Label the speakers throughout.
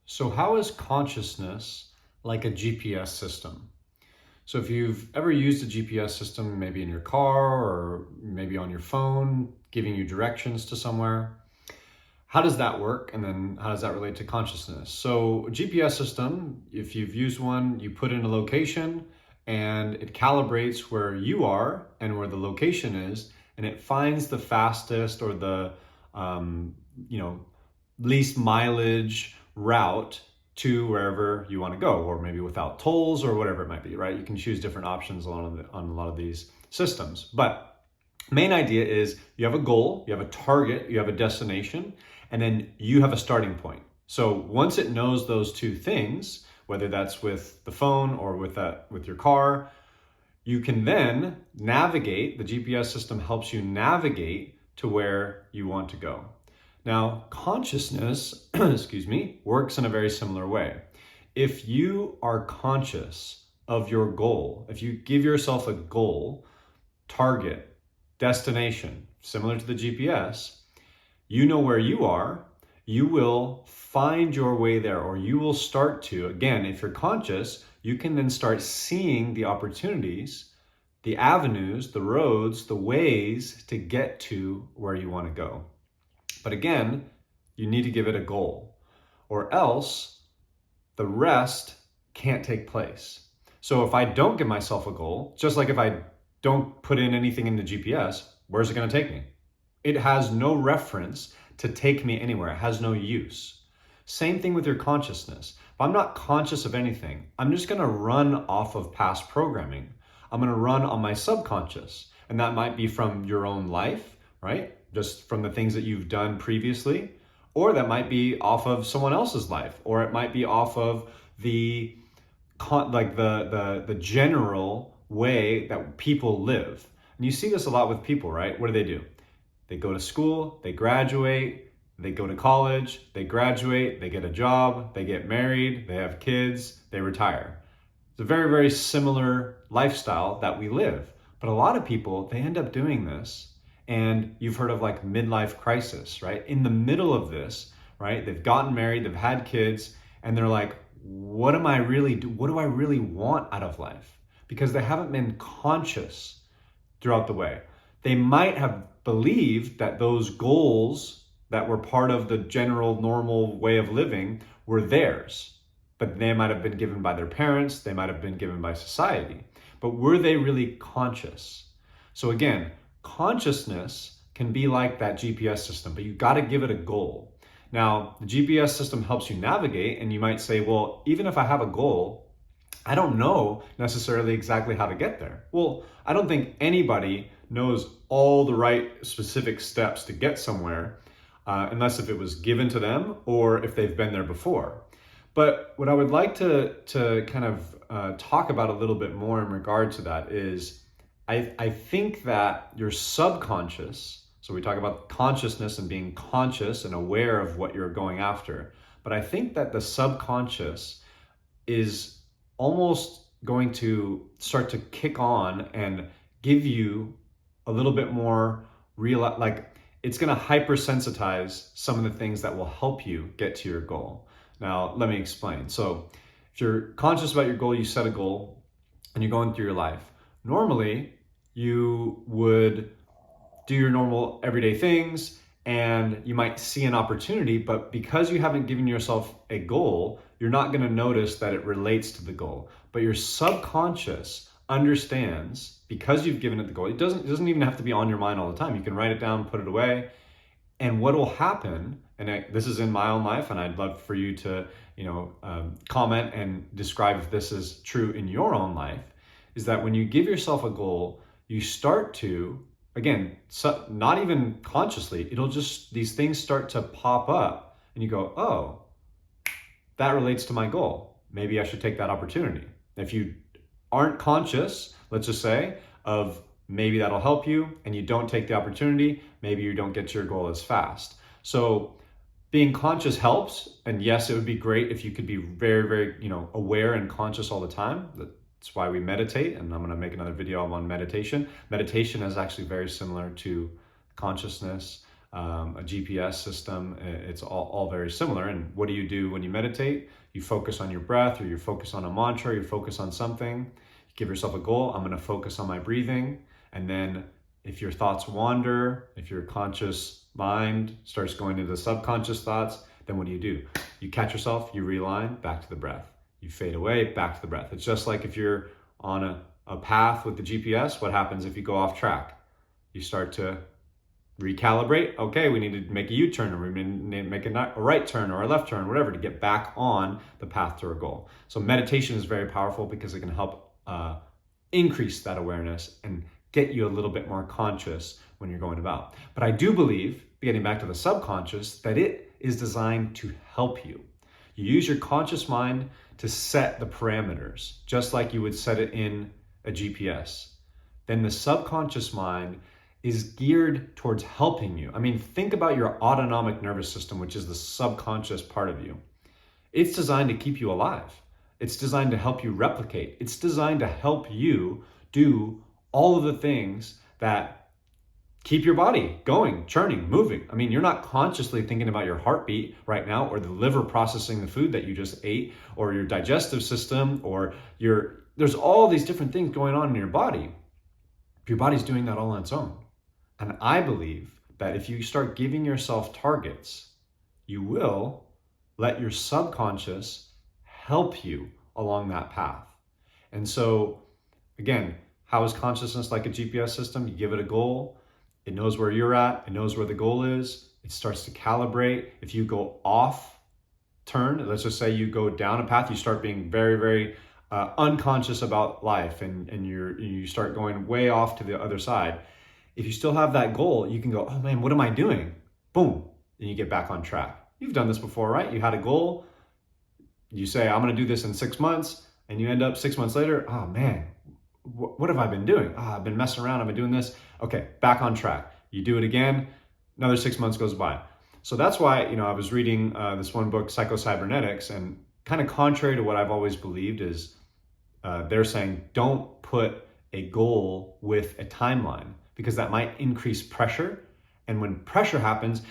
Speaker 1: So how is consciousness like a GPS system? So if you've ever used a GPS system, maybe in your car or maybe on your phone, giving you directions to somewhere, how does that work? And then how does that relate to consciousness? So a GPS system, if you've used one, you put in a location and it calibrates where you are and where the location is, and it finds the fastest or the um, you know least mileage route to wherever you want to go, or maybe without tolls or whatever it might be, right? You can choose different options on a lot of these systems. But main idea is you have a goal, you have a target, you have a destination, and then you have a starting point. So once it knows those two things, whether that's with the phone or with your car, you can then navigate. The GPS system helps you navigate to where you want to go. Now, consciousness, excuse me, works in a very similar way. If you are conscious of your goal, if you give yourself a goal, target, destination, similar to the GPS, you know where you are, you will find your way there, or you will start to, again, if you're conscious, you can then start seeing the opportunities, the avenues, the roads, the ways to get to where you want to go. But again, you need to give it a goal, or else the rest can't take place. So if I don't give myself a goal, just like if I don't put in anything in the GPS, where's it going to take me? It has no reference to take me anywhere. It has no use. Same thing with your consciousness. If I'm not conscious of anything, I'm just going to run off of past programming. I'm going to run on my subconscious. And that might be from your own life, right? Just from the things that you've done previously, or that might be off of someone else's life, or it might be off of the general way that people live. And you see this a lot with people, right? What do? They go to school, they graduate, they go to college, they graduate, they get a job, they get married, they have kids, they retire. It's a very, very similar lifestyle that we live. But a lot of people, they end up doing this. And you've heard of like midlife crisis, right? In the middle of this, right? They've gotten married, they've had kids, and they're like, what do I really want out of life? Because they haven't been conscious throughout the way. They might have believed that those goals that were part of the general normal way of living were theirs, but they might have been given by their parents, they might have been given by society. But were they really conscious? So again, consciousness can be like that GPS system, but you got to give it a goal. Now, the GPS system helps you navigate, and you might say, well, even if I have a goal, I don't know necessarily exactly how to get there. Well, I don't think anybody knows all the right specific steps to get somewhere, unless if it was given to them or if they've been there before. But what I would like to kind of talk about a little bit more in regard to that is, I think that your subconscious, so we talk about consciousness and being conscious and aware of what you're going after, but I think that the subconscious is almost going to start to kick on and give you a little bit more real, like it's going to hypersensitize some of the things that will help you get to your goal. Now, let me explain. So if you're conscious about your goal, you set a goal and you're going through your life. Normally, you would do your normal everyday things and you might see an opportunity, but because you haven't given yourself a goal, you're not going to notice that it relates to the goal. But your subconscious understands, because you've given it the goal, it doesn't even have to be on your mind all the time. You can write it down, put it away. And what will happen, and this is in my own life, and I'd love for you to comment and describe if this is true in your own life, is that when you give yourself a goal, you start to, again, not even consciously, these things start to pop up and you go, oh, that relates to my goal. Maybe I should take that opportunity. If you aren't conscious, let's just say, of maybe that'll help you and you don't take the opportunity, maybe you don't get to your goal as fast. So being conscious helps. And yes, it would be great if you could be very, very, aware and conscious all the time. That's why we meditate, and I'm going to make another video on meditation. Meditation is actually very similar to consciousness. a GPS system. It's all very similar. And what do you do when you meditate? You focus on your breath, or you focus on a mantra, you focus on something. You give yourself a goal. I'm going to focus on my breathing. And then if your thoughts wander, if your conscious mind starts going into subconscious thoughts, then what do? You catch yourself, you realign, back to the breath. You fade away, back to the breath. It's just like if you're on a path with the GPS, what happens if you go off track? You start to recalibrate. Okay, we need to make a U-turn, or we need to make a right turn or a left turn, whatever, to get back on the path to our goal. So meditation is very powerful because it can help increase that awareness and get you a little bit more conscious when you're going about. But I do believe, getting back to the subconscious, that it is designed to help you. You use your conscious mind to set the parameters, just like you would set it in a GPS. Then the subconscious mind is geared towards helping you. I mean, think about your autonomic nervous system, which is the subconscious part of you. It's designed to keep you alive. It's designed to help you replicate. It's designed to help you do all of the things that keep your body going, churning, moving. I mean, you're not consciously thinking about your heartbeat right now, or the liver processing the food that you just ate, or your digestive system, or there's all these different things going on in your body. Your body's doing that all on its own. And I believe that if you start giving yourself targets, you will let your subconscious help you along that path. And so, again, how is consciousness like a GPS system? You give it a goal, it knows where you're at, it knows where the goal is, it starts to calibrate. If you go off turn, let's just say you go down a path, you start being very, very unconscious about life, and you start going way off to the other side. If you still have that goal, you can go, oh man, what am I doing? Boom, and you get back on track. You've done this before, right? You had a goal, you say, I'm gonna do this in 6 months, and you end up 6 months later, oh man, what have I been doing? I've been messing around, I've been doing this. Okay, back on track. You do it again, another 6 months goes by. So that's why, I was reading this one book, Psycho-Cybernetics, and kind of contrary to what I've always believed is they're saying, don't put a goal with a timeline, because that might increase pressure. And when pressure happens,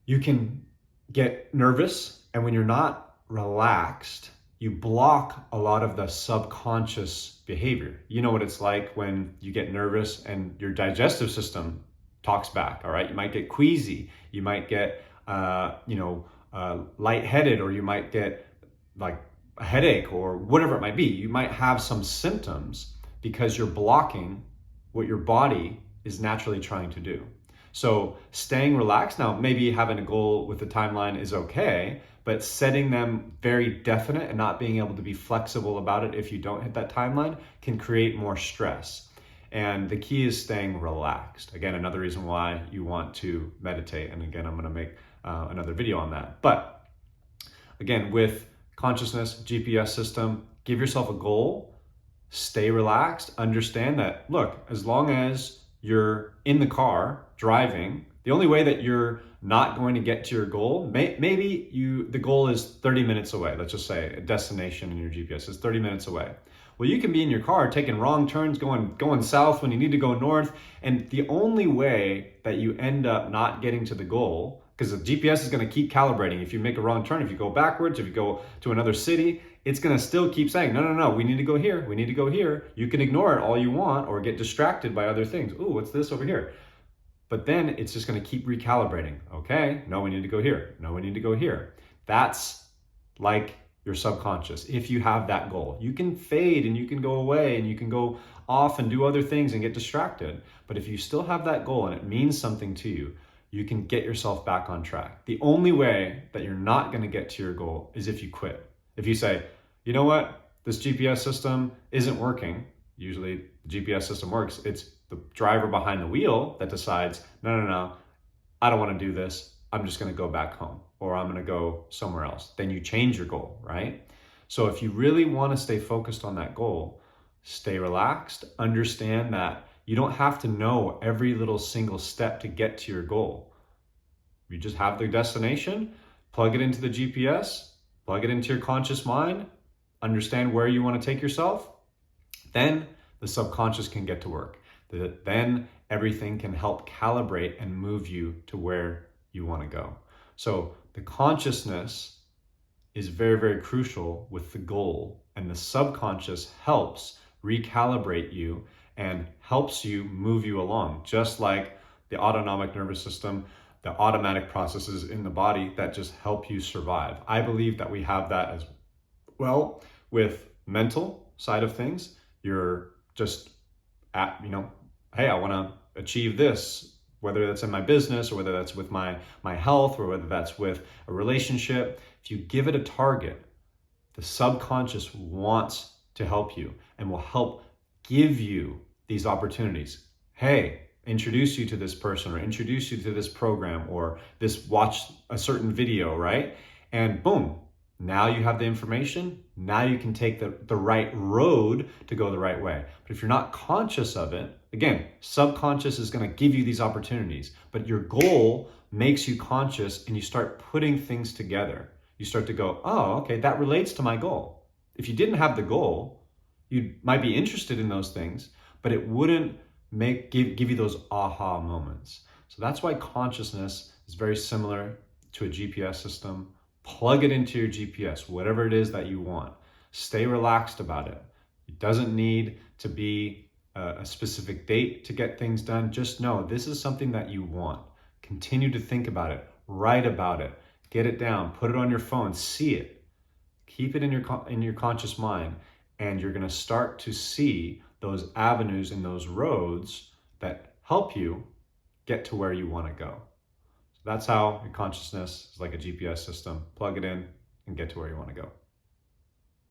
Speaker 1: you can get nervous. And when you're not relaxed, you block a lot of the subconscious behavior. You know what it's like when you get nervous and your digestive system talks back, all right? You might get queasy. You might get, lightheaded, or you might get like a headache, or whatever it might be. You might have some symptoms because you're blocking what your body is naturally trying to do. So staying relaxed, now maybe having a goal with a timeline is okay, but setting them very definite and not being able to be flexible about it if you don't hit that timeline can create more stress. And the key is staying relaxed. Again, another reason why you want to meditate. And again, I'm gonna make another video on that. But again, with consciousness, GPS system, give yourself a goal, stay relaxed, understand that, look, as long as you're in the car driving, the only way that you're not going to get to your goal, maybe the goal is 30 minutes away. Let's just say a destination in your GPS is 30 minutes away. Well, you can be in your car taking wrong turns, going south when you need to go north. And the only way that you end up not getting to the goal, because the GPS is going to keep calibrating. If you make a wrong turn, if you go backwards, if you go to another city, it's going to still keep saying, no, we need to go here. We need to go here. You can ignore it all you want or get distracted by other things. Ooh, what's this over here? But then it's just going to keep recalibrating. Okay, no, we need to go here. No, we need to go here. That's like your subconscious. If you have that goal, you can fade and you can go away and you can go off and do other things and get distracted. But if you still have that goal and it means something to you, you can get yourself back on track. The only way that you're not going to get to your goal is if you quit. If you say, you know what, this GPS system isn't working. Usually the GPS system works. It's the driver behind the wheel that decides, no, I don't want to do this. I'm just going to go back home, or I'm going to go somewhere else. Then you change your goal, right? So if you really want to stay focused on that goal, stay relaxed, understand that you don't have to know every little single step to get to your goal. You just have the destination, plug it into the GPS, plug it into your conscious mind, understand where you want to take yourself, then the subconscious can get to work. then everything can help calibrate and move you to where you want to go. So the consciousness is very, very crucial with the goal, and the subconscious helps recalibrate you and helps you move you along, just like the autonomic nervous system, the automatic processes in the body that just help you survive. I believe that we have that as well with mental side of things. You're just at, hey, I want to achieve this, whether that's in my business or whether that's with my health or whether that's with a relationship. If you give it a target, the subconscious wants to help you and will help give you these opportunities. Hey, introduce you to this person or introduce you to this program or watch a certain video, right? And boom, now you have the information. Now you can take the right road to go the right way. But if you're not conscious of it, again, subconscious is going to give you these opportunities, but your goal makes you conscious and you start putting things together. You start to go, oh, okay, that relates to my goal. If you didn't have the goal, you might be interested in those things, but it wouldn't give you those aha moments. So that's why consciousness is very similar to a GPS system. Plug it into your GPS, whatever it is that you want. Stay relaxed about it. It doesn't need to be a specific date to get things done. Just know this is something that you want. Continue to think about it, write about it, get it down, put it on your phone, see it. Keep it in your conscious mind, and you're going to start to see those avenues and those roads that help you get to where you want to go. So that's how your consciousness is like a GPS system. Plug it in and get to where you want to go.